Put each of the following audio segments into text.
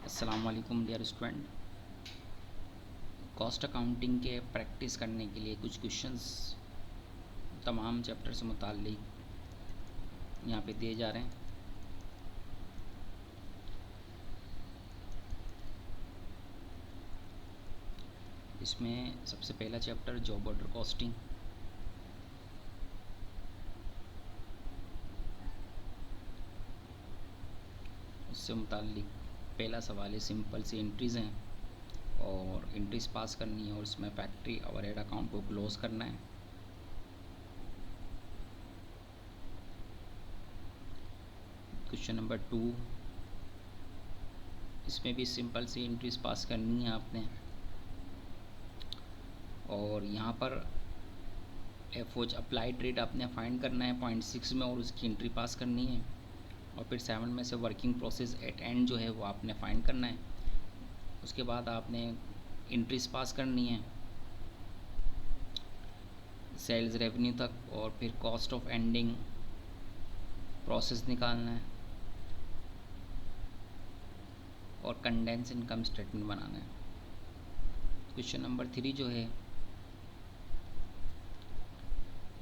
अस्सलाम वालेकुम dear student. Cost accounting के प्रैक्टिस करने के लिए कुछ क्वेश्चंस तमाम चैप्टर से मुताल्लिक यहाँ पे दिए जा रहे हैं। इसमें सबसे पहला चैप्टर जॉब ऑर्डर कॉस्टिंग। उससे मुताल्लिक पहला सवाल है, सिंपल सी एंट्रीज़ हैं और एंट्रीज पास करनी है और इसमें फैक्ट्री ओवरहेड अकाउंट को क्लोज करना है। क्वेश्चन नंबर 2, इसमें भी सिंपल सी एंट्रीज पास करनी है आपने और यहाँ पर एफओज अप्लाइड रेट आपने फाइंड करना है 0.6 में और उसकी एंट्री पास करनी है। और फिर 7 में से वर्किंग प्रोसेस एट एंड जो है वो आपने फाइंड करना है। उसके बाद आपने एंट्रीज पास करनी है सेल्स रेवेन्यू तक और फिर कॉस्ट ऑफ एंडिंग प्रोसेस निकालना है और कंडेंस इनकम स्टेटमेंट बनाना है। क्वेश्चन नंबर 3 जो है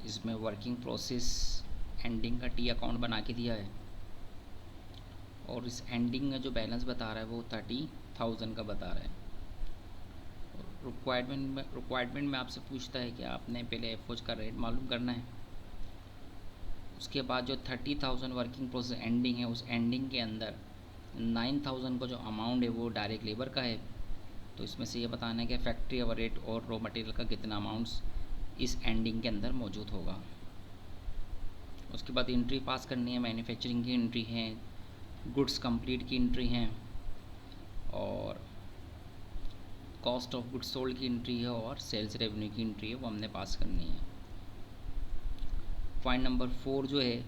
इसमें वर्किंग प्रोसेस एंडिंग का टी अकाउंट बना के दिया है और इस एंडिंग में जो बैलेंस बता रहा है वो 30,000 का बता रहा है। रिक्वायरमेंट में आपसे पूछता है कि आपने पहले एफओज का रेट मालूम करना है। उसके बाद जो 30,000 वर्किंग प्रोसेस एंडिंग है उस एंडिंग के अंदर 9,000 का जो अमाउंट है वो डायरेक्ट लेबर का है। तो इसमें से ये बताना है कि फैक्ट्री ओवर रेट और रॉ मटेरियल का कितना अमाउंट्स इस एंडिंग के अंदर मौजूद होगा। उसके बाद एंट्री पास करनी है, मैन्युफैक्चरिंग की एंट्री है, गुड्स कंप्लीट की एंट्री है और कॉस्ट ऑफ गुड्स सोल्ड की एंट्री है और सेल्स रेवेन्यू की एंट्री है वो हमने पास करनी है। पॉइंट नंबर 4 जो है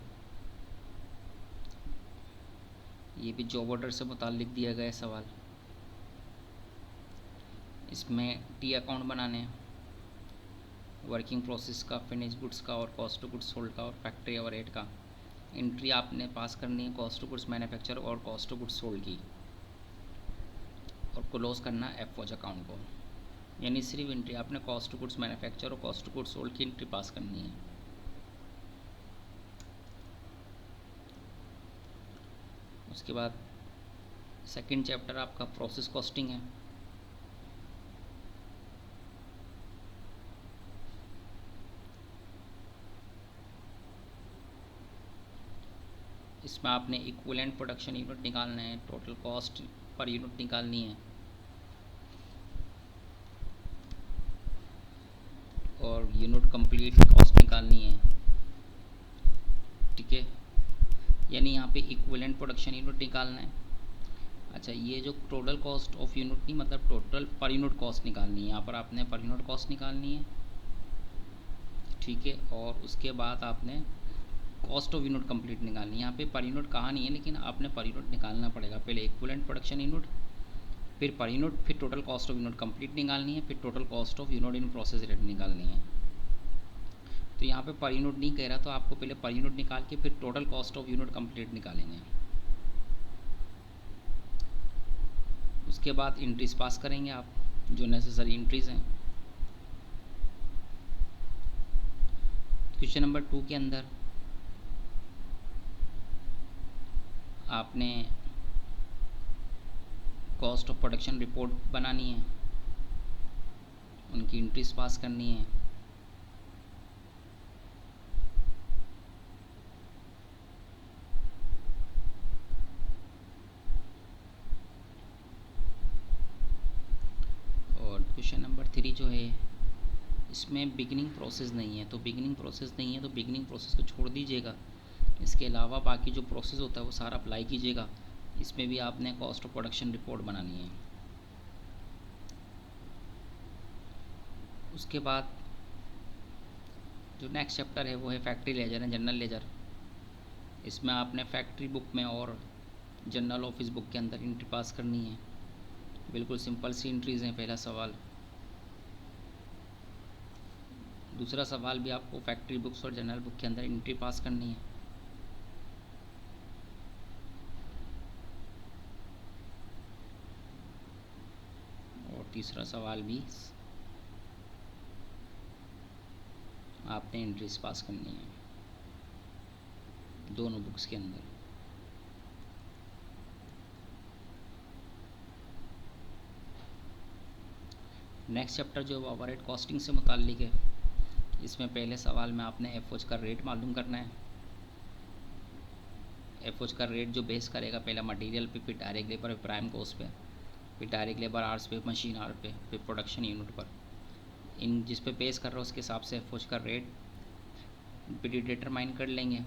ये भी जॉब ऑर्डर से मुताल्लिक दिया गया सवाल। इसमें टी अकाउंट बनाने हैं वर्किंग प्रोसेस का, फिनिश गुड्स का और कॉस्ट ऑफ गुड्स सोल्ड का और फैक्ट्री ओवरहेड का। एंट्री आपने पास करनी है कॉस्ट ऑफ गुड्स मैन्युफैक्चर और कॉस्ट ऑफ गुड्स सोल्ड की और क्लोज करना एफओज अकाउंट को। यानी सिर्फ एंट्री आपने कॉस्ट ऑफ गुड्स मैन्युफैक्चर और कॉस्ट ऑफ गुड्स सोल्ड की एंट्री पास करनी है। उसके बाद सेकंड चैप्टर आपका प्रोसेस कॉस्टिंग है। इसमें आपने इक्विवेलेंट प्रोडक्शन यूनिट निकालना है, टोटल कॉस्ट पर यूनिट निकालनी है और यूनिट कंप्लीट कॉस्ट निकालनी है। ठीक है, यानी यहाँ पे इक्विवेलेंट प्रोडक्शन यूनिट निकालना है। अच्छा, ये जो टोटल कॉस्ट ऑफ यूनिट नहीं मतलब टोटल पर यूनिट कॉस्ट निकालनी है। यहाँ पर आपने पर यूनिट कॉस्ट निकालनी है। ठीक है, और उसके बाद आपने कॉस्ट ऑफ यूनिट कंप्लीट निकालनी है। यहाँ पे पर यूनिट कहाँ नहीं है लेकिन आपने पर यूनिट निकालना पड़ेगा। पहले इक्विवेलेंट प्रोडक्शन यूनिट, फिर पर यूनिट, फिर total cost of unit complete निकालनी है, फिर total cost of unit in process rate निकालनी है। तो यहाँ पे पर यूनिट नहीं कह रहा तो आपको पहले पर यूनिट निकाल के फिर total cost of unit complete निकालेंगे। उसके बाद एंट्रीज पास करेंगे आप जो नेसेसरी एंट्रीज हैं। क्वेश्चन नंबर 2 के अंदर आपने कॉस्ट ऑफ प्रोडक्शन रिपोर्ट बनानी है, उनकी एंट्रीज पास करनी है। और क्वेश्चन नंबर 3 जो है इसमें बिगिनिंग प्रोसेस नहीं है, तो बिगिनिंग प्रोसेस को छोड़ दीजिएगा। इसके अलावा बाकी जो प्रोसेस होता है वो सारा अप्लाई कीजिएगा। इसमें भी आपने कॉस्ट ऑफ प्रोडक्शन रिपोर्ट बनानी है। उसके बाद जो नेक्स्ट चैप्टर है वो है फैक्ट्री लेजर है, जनरल लेजर। इसमें आपने फैक्ट्री बुक में और जनरल ऑफिस बुक के अंदर एंट्री पास करनी है। बिल्कुल सिंपल सी एंट्रीज़ हैं। पहला सवाल, दूसरा सवाल भी आपको फैक्ट्री बुक्स और जनरल बुक के अंदर एंट्री पास करनी है। तीसरा सवाल भी आपने एंट्रीज पास करनी है दोनों बुक्स के अंदर। नेक्स्ट चैप्टर जो है वो ओवरहेड कॉस्टिंग से मुताल्लिक है। इसमें पहले सवाल में आपने एफओज का रेट मालूम करना है। एफओज का रेट जो बेस करेगा पहला मटेरियल पे, फिर डायरेक्ट लेबर पे, प्राइम कॉस्ट पे, फिर डायरेक्ट लेबर आवर्स पे, मशीन आवर पे, फिर प्रोडक्शन यूनिट पर। इन जिस पे बेस कर रहा है उसके हिसाब से एफओज का रेट भी डिटरमाइन कर लेंगे।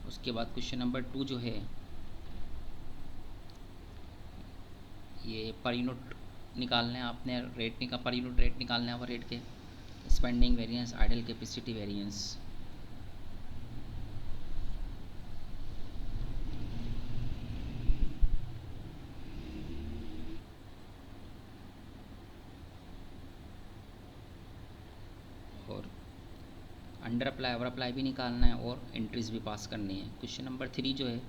उसके बाद क्वेश्चन नंबर 2 जो है ये पर यूनिट निकालना है आपने, पर यूनिट रेट निकालना है ओवर रेट के, spending variance, idle capacity variance. और अंडर अप्लाई ओवर अप्लाई भी निकालना है और एंट्रीज भी पास करनी है। क्वेश्चन नंबर 3 जो है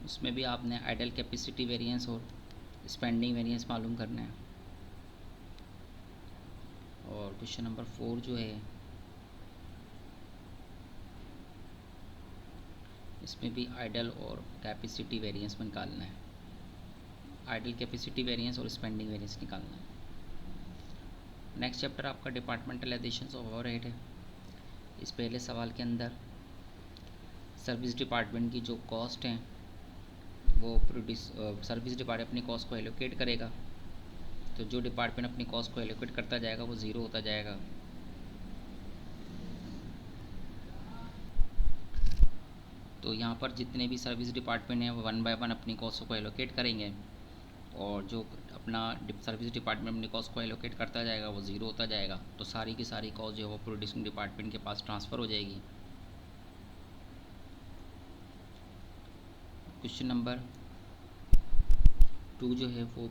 उसमें भी आपने आइडल कैपेसिटी वेरिएंस और स्पेंडिंग वेरिएंस मालूम करना है। और क्वेश्चन नंबर 4 जो है इसमें भी आइडल और कैपेसिटी वेरिएंस निकालना है, आइडल कैपेसिटी वेरिएंस और स्पेंडिंग वेरिएंस निकालना है। नेक्स्ट चैप्टर आपका डिपार्टमेंटलाइजेशन ऑफ ओवरहेड है। इस पहले सवाल के अंदर सर्विस डिपार्टमेंट की जो कॉस्ट हैं वो सर्विस डिपार्टमेंट अपनी कॉस्ट को एलोकेट करेगा। तो जो डिपार्टमेंट अपनी कॉस्ट को एलोकेट करता जाएगा वो ज़ीरो होता जाएगा। तो यहाँ पर जितने भी सर्विस डिपार्टमेंट हैं वो 1 बाय 1 अपनी कॉस्ट को एलोकेट करेंगे और जो अपना सर्विस डिपार्टमेंट अपनी कॉस्ट को एलोकेट करता जाएगा वो ज़ीरो होता जाएगा। तो सारी की सारी कॉस्ट जो है वो प्रोड्यूसिंग डिपार्टमेंट के पास ट्रांसफ़र हो जाएगी। क्वेश्चन नंबर 2 जो है वो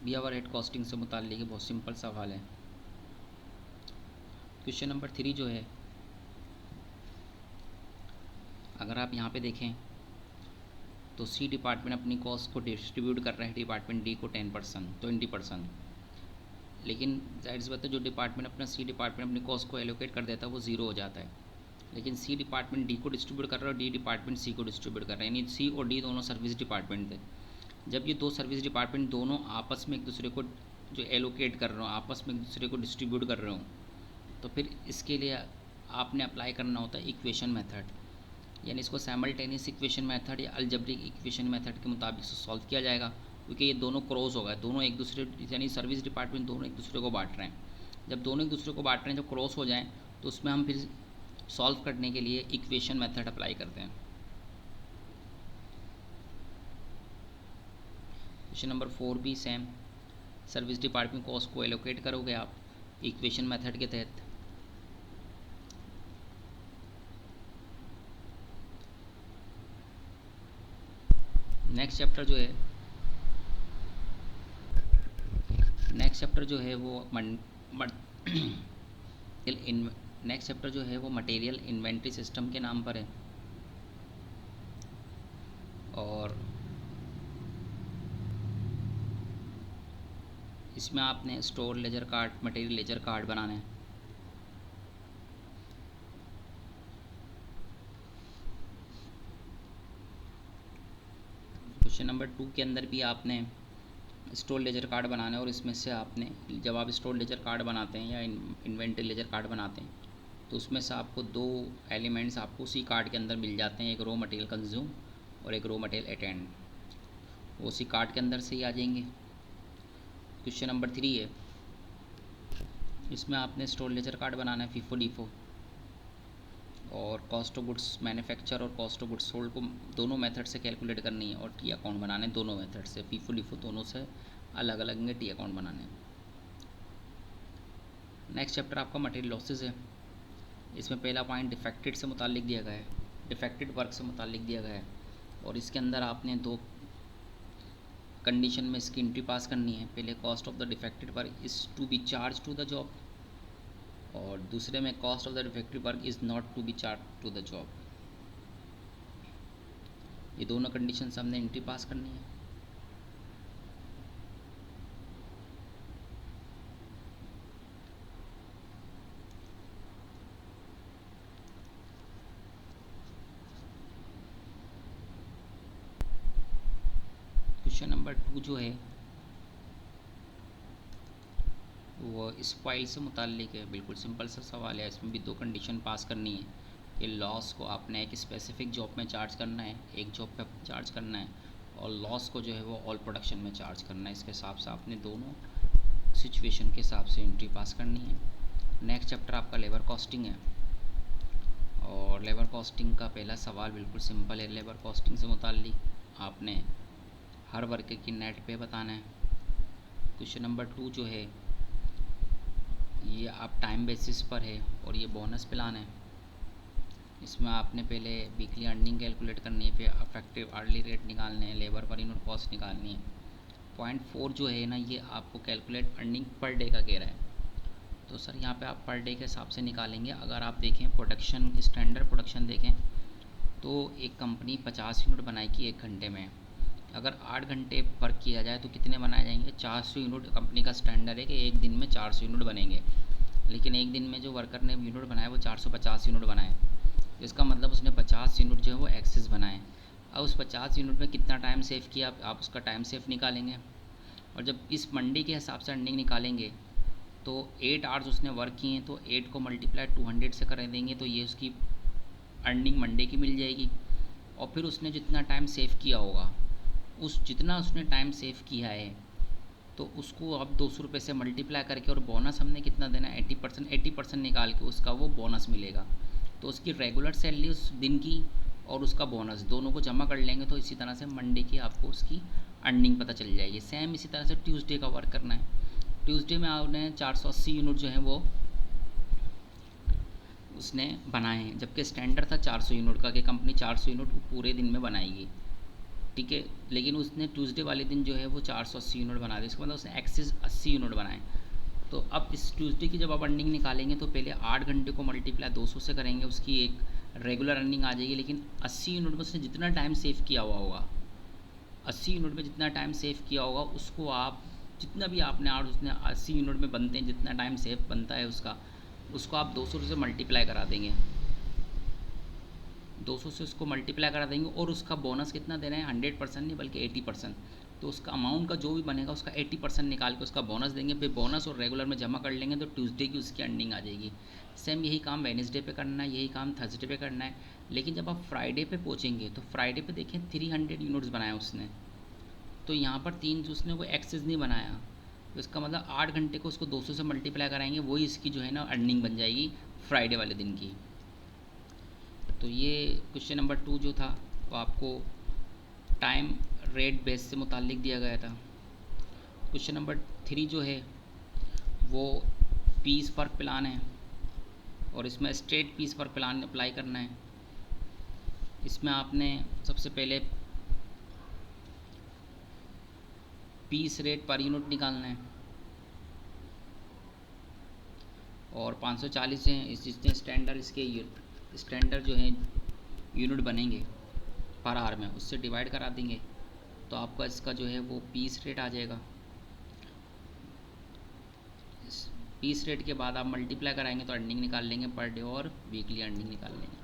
भी ओवरहेड कॉस्टिंग से मुताल्लिक है, बहुत सिंपल सवाल है। क्वेश्चन नंबर 3 जो है अगर आप यहाँ पे देखें तो सी डिपार्टमेंट अपनी कॉस्ट को डिस्ट्रीब्यूट कर रहा है डिपार्टमेंट डी को 20%। लेकिन जाहिर सी बात है जो डिपार्टमेंट अपना सी डिपार्टमेंट अपनी कॉस्ट को एलोकेट कर देता है वो ज़ीरो हो जाता है। लेकिन सी डिपार्टमेंट डी को डिस्ट्रीब्यूट कर रहा है और डी डिपार्टमेंट सी को डिस्ट्रीब्यूट कर रहा है, यानी सी और डी दोनों सर्विस डिपार्टमेंट थे। जब ये दो सर्विस डिपार्टमेंट दोनों आपस में एक दूसरे को जो एलोकेट कर रहे हो, आपस में एक दूसरे को डिस्ट्रीब्यूट कर रहे हो, तो फिर इसके लिए आपने अप्लाई करना होता है इक्वेशन मेथड, यानी इसको साइमल्टेनियस इक्वेशन मेथड या अलजेब्रिक इक्वेशन मेथड के मुताबिक से सॉल्व किया जाएगा। क्योंकि ये दोनों क्रॉस हो गए, दोनों एक दूसरे यानी सर्विस डिपार्टमेंट दोनों एक दूसरे को बांट रहे हैं। जब दोनों एक दूसरे को बांट रहे हैं, जब क्रॉस हो जाएँ तो उसमें हम फिर सॉल्व करने के लिए इक्वेशन मेथड अप्लाई करते हैं। क्वेश्चन नंबर 4 भी सेम, सर्विस डिपार्टमेंट कॉस्ट को एलोकेट करोगे आप इक्वेशन मेथड के तहत। नेक्स्ट चैप्टर जो है वो मटेरियल इन्वेंट्री सिस्टम के नाम पर है। और इसमें आपने store ledger card, material ledger card बनाना है। क्वेश्चन नंबर 2 के अंदर भी आपने स्टोर लेजर कार्ड बनाना है और इसमें से आपने जब आप स्टोर लेजर कार्ड बनाते हैं या इन्वेंट्री लेजर कार्ड बनाते हैं तो उसमें से आपको 2 एलिमेंट्स आपको उसी कार्ड के अंदर मिल जाते हैं, एक रॉ मटेरियल कंज्यूम और एक रॉ मटेरियल अटेंड, वो उसी कार्ड के अंदर से ही आ जाएंगे। क्वेश्चन नंबर 3 है, इसमें आपने स्टोर लेजर कार्ड बनाना है फीफो डीफो और कॉस्ट ऑफ गुड्स मैन्युफैक्चर और कॉस्ट ऑफ गुड्स सोल्ड को दोनों मेथड से कैलकुलेट करनी है और टी अकाउंट बनाने दोनों मेथड से, फीफो डीफो दोनों से अलग अलग में टी अकाउंट बनाने। नेक्स्ट चैप्टर आपका मटेरियल लॉसेस है। इसमें पहला पॉइंट डिफेक्टेड से मुताल्लिक दिया गया है, डिफेक्टेड वर्क से मुताल्लिक दिया गया है और इसके अंदर आपने 2 कंडीशन में इसकी एंट्री पास करनी है। पहले cost of the defected work is to be charge to the job और दूसरे में cost of the defected work is not to be charge to the job. ये दोनों कंडीशन हमने एंट्री पास करनी है। क्वेश्चन नंबर 2 जो है वो स्पाइल से मुताल्लिक है। बिल्कुल सिंपल सा सवाल है, इसमें भी दो कंडीशन पास करनी है कि लॉस को आपने एक स्पेसिफिक जॉब में चार्ज करना है, एक जॉब पे चार्ज करना है, और लॉस को जो है वो ऑल प्रोडक्शन में चार्ज करना है। इसके हिसाब से आपने दोनों सिचुएशन के हिसाब से एंट्री पास करनी है। नेक्स्ट चैप्टर आपका लेबर कॉस्टिंग है, और लेबर कॉस्टिंग का पहला सवाल बिल्कुल सिंपल है। लेबर कॉस्टिंग से मुताल्लिक आपने हर वर्कर की नेट पे बताना है। क्वेश्चन नंबर 2 जो है ये आप टाइम बेसिस पर है और ये बोनस प्लान है। इसमें आपने पहले वीकली अर्निंग कैलकुलेट करनी है, फिर अफेक्टिव अर्ली रेट निकालने हैं, लेबर पर यूनिट कॉस्ट निकालनी है। पॉइंट 4 जो है ना, ये आपको कैलकुलेट अर्निंग पर डे का कह रहा है। तो सर यहाँ पे आप पर डे के हिसाब से निकालेंगे। अगर आप देखें प्रोडक्शन, स्टैंडर्ड प्रोडक्शन देखें तो एक कंपनी 50 यूनिट बनाएगी 1 घंटे में। अगर 8 घंटे वर्क किया जाए तो कितने बनाए जाएंगे? 400 यूनिट। कंपनी का स्टैंडर्ड है कि एक दिन में 400 यूनिट बनेंगे, लेकिन एक दिन में जो वर्कर ने यूनिट बनाए वो 450 यूनिट बनाए। तो इसका मतलब उसने 50 यूनिट जो है वो एक्सेस बनाए। अब उस 50 यूनिट में कितना टाइम सेव किया, आप उसका टाइम सेव निकालेंगे। और जब इस मंडी के हिसाब से अर्निंग निकालेंगे तो 8 आवर्स उसने वर्क किए हैं, तो 8 को मल्टीप्लाई 200 से कर देंगे तो ये उसकी अर्निंग मंडे की मिल जाएगी। और फिर उसने जितना टाइम सेव किया होगा, उस जितना उसने टाइम सेव किया है तो उसको अब 200 रुपये से मल्टीप्लाई करके, और बोनस हमने कितना देना है 80% निकाल के उसका वो बोनस मिलेगा। तो उसकी रेगुलर सैलरी उस दिन की और उसका बोनस दोनों को जमा कर लेंगे तो इसी तरह से मंडे की आपको उसकी अर्निंग पता चल जाएगी। सेम इसी तरह से ट्यूसडे का वर्क करना है। ट्यूसडे में आपने 480 यूनिट जो है वो उसने बनाए हैं, जबकि स्टैंडर्ड था 400 यूनिट का कि कंपनी 400 यूनिट पूरे दिन में बनाएगी, ठीक है। लेकिन उसने ट्यूसडे वाले दिन जो है वो 480 यूनिट बना दिया। इसका मतलब उसने एक्सेस 80 यूनिट बनाए। तो अब इस ट्यूसडे की जब आप अर्निंग निकालेंगे तो पहले 8 घंटे को मल्टीप्लाई 200 से करेंगे, उसकी एक रेगुलर अर्निंग आ जाएगी। लेकिन 80 यूनिट में उसने जितना टाइम सेव किया हुआ होगा, 80 यूनिट में जितना टाइम सेव किया होगा उसको आप जितना भी आपने आठ उसने 80 यूनिट में बनते हैं जितना टाइम सेव बनता है उसको आप 200 से मल्टीप्लाई करा देंगे। 200 से उसको मल्टीप्लाई करा देंगे और उसका बोनस कितना दे रहे हैं? 100% नहीं बल्कि 80%। तो उसका अमाउंट का जो भी बनेगा उसका 80% निकाल के उसका बोनस देंगे। फिर बोनस और रेगुलर में जमा कर लेंगे तो ट्यूसडे की उसकी अर्निंग आ जाएगी। सेम यही काम वेडनेसडे पे करना है, यही काम थर्सडे पे करना है। लेकिन जब आप फ्राइडे पे पहुँचेंगे तो फ्राइडे पे देखें 300 यूनिट्स बनाए उसने, तो यहाँ पर 3 जो उसने वो एक्सेस नहीं बनाया। तो इसका मतलब 8 घंटे को उसको 200 से मल्टीप्लाई कराएंगे, वही इसकी जो है ना अर्निंग बन जाएगी फ्राइडे वाले दिन की। तो ये क्वेश्चन नंबर 2 जो था वो आपको टाइम रेट बेस से मुताल्लिक दिया गया था। क्वेश्चन नंबर 3 जो है वो पीस वर्क प्लान है, और इसमें straight piece work plan apply करना है। इसमें आपने सबसे पहले पीस रेट पर यूनिट निकालना है, और 540 हैं इस जितने स्टैंडर्ड इसके स्टैंडर्ड जो है यूनिट बनेंगे पर आवर में उससे डिवाइड करा देंगे तो आपका इसका जो है वो पीस रेट आ जाएगा। पीस रेट के बाद आप मल्टीप्लाई कराएंगे तो अर्निंग निकाल लेंगे पर डे, और वीकली अर्निंग निकाल लेंगे।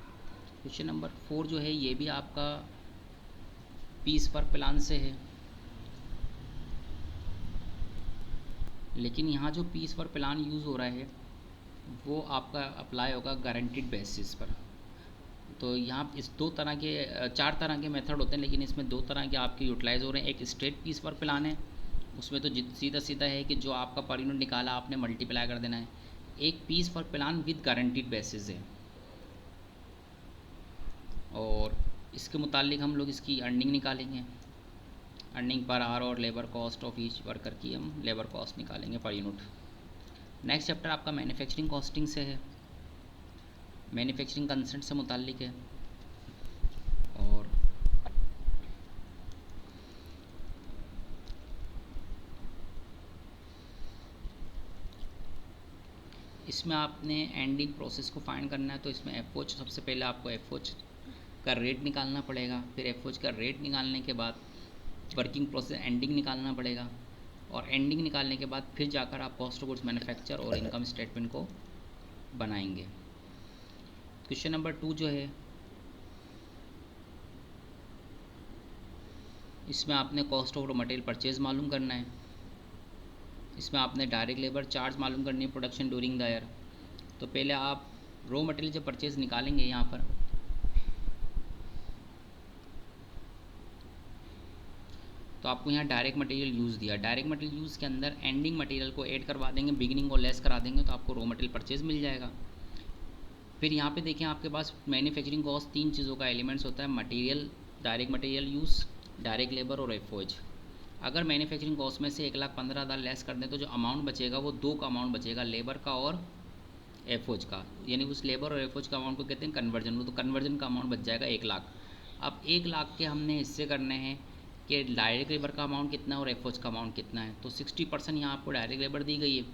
क्वेश्चन नंबर 4 जो है ये भी आपका पीस पर प्लान से है, लेकिन यहाँ जो पीस पर प्लान यूज़ हो रहा है वो आपका अप्लाई होगा गारंटीड बेसिस पर। तो यहाँ इस 2 तरह के 4 तरह के मेथड होते हैं, लेकिन इसमें 2 तरह के आपके यूटिलाइज़ हो रहे हैं। एक स्ट्रेट पीस पर प्लान है, उसमें तो सीधा सीधा है कि जो आपका पर यूनिट निकाला आपने मल्टीप्लाई कर देना है। एक पीस पर प्लान विद गारंटीड बेसिस है, और इसके मुतालिक हम लोग इसकी अर्निंग निकालेंगे। अर्निंग पर आवर और labour cost of each worker की हम लेबर कॉस्ट निकालेंगे पर यूनिट। नेक्स्ट चैप्टर आपका मैन्युफैक्चरिंग कॉस्टिंग से है, मैन्युफैक्चरिंग कंसेंट से मुतालिक है। और इसमें आपने एंडिंग प्रोसेस को फाइंड करना है। तो इसमें एफओच सबसे पहले आपको एफओच का रेट निकालना पड़ेगा, फिर एफओज का रेट निकालने के बाद वर्किंग प्रोसेस एंडिंग निकालना पड़ेगा, और एंडिंग निकालने के बाद फिर जाकर आप कॉस्ट ऑफ गुड्स मैन्युफैक्चर और इनकम स्टेटमेंट को बनाएंगे। क्वेश्चन नंबर 2 जो है, इसमें आपने cost of raw material purchase मालूम करना है। इसमें आपने डायरेक्ट लेबर चार्ज मालूम करनी है प्रोडक्शन ड्यूरिंग द ईयर। तो पहले आप रॉ मटेरियल जब परचेज निकालेंगे यहाँ पर, तो आपको यहाँ डायरेक्ट मटेरियल यूज़ दिया। डायरेक्ट मटेरियल यूज़ के अंदर एंडिंग मटेरियल को ऐड करवा देंगे, बिगिनिंग को लेस करा देंगे, तो आपको रॉ मटेरियल परचेज मिल जाएगा। फिर यहाँ पे देखें आपके पास मैन्युफैक्चरिंग कॉस्ट 3 चीज़ों का एलिमेंट्स होता है, material, direct material use, direct labour और एफओज। अगर मैन्युफैक्चरिंग कॉस्ट में से 1,15,000 लेस कर दें तो जो अमाउंट बचेगा वो 2 का अमाउंट बचेगा, लेबर का और एफओज का। यानी उस लेबर और एफओज का अमाउंट को कहते हैं कन्वर्जन। तो कन्वर्जन का अमाउंट बच जाएगा 1 लाख। अब 1 लाख के हमने हिस्से करने हैं कि डायरेक्ट लेबर का अमाउंट कितना है और एफओज का अमाउंट कितना है। तो 60% यहाँ आपको डायरेक्ट लेबर दी गई है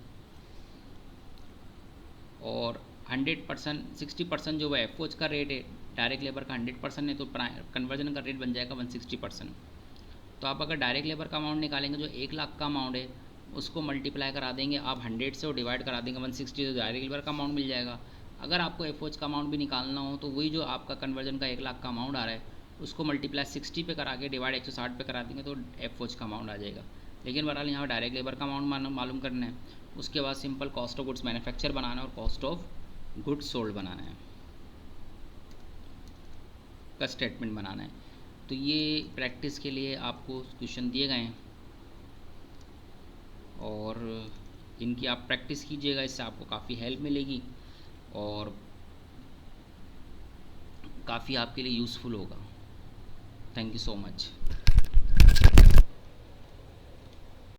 और 100% 60% जो वो एफओज का रेट है, डायरेक्ट लेबर का 100% है, तो कन्वर्जन का रेट बन जाएगा 160%। तो आप अगर डायरेक्ट लेबर का अमाउंट निकालेंगे, जो 1 लाख का अमाउंट है उसको मल्टीप्लाई करा देंगे आप 100 से और डिवाइड करा देंगे 160, तो डायरेक्ट लेबर का अमाउंट मिल जाएगा। अगर आपको एफओज का अमाउंट भी निकालना हो तो वही जो आपका कन्वर्जन का 1 लाख का अमाउंट आ रहा है उसको मल्टीप्लाई 60 पे करा के डिवाइड 160 पे करा देंगे तो एफओज का अमाउंट आ जाएगा। लेकिन बहरहाल यहाँ डायरेक्ट लेबर का अमाउंट मालूम करना है। उसके बाद simple cost of goods manufacture बनाना है और कॉस्ट ऑफ गुड्स सोल्ड बनाना है, का स्टेटमेंट बनाना है। तो ये प्रैक्टिस के लिए आपको क्वेश्चन दिए गए हैं और इनकी आप प्रैक्टिस कीजिएगा, इससे आपको काफ़ी हेल्प मिलेगी और काफ़ी आपके लिए यूज़फुल होगा। Thank you so much.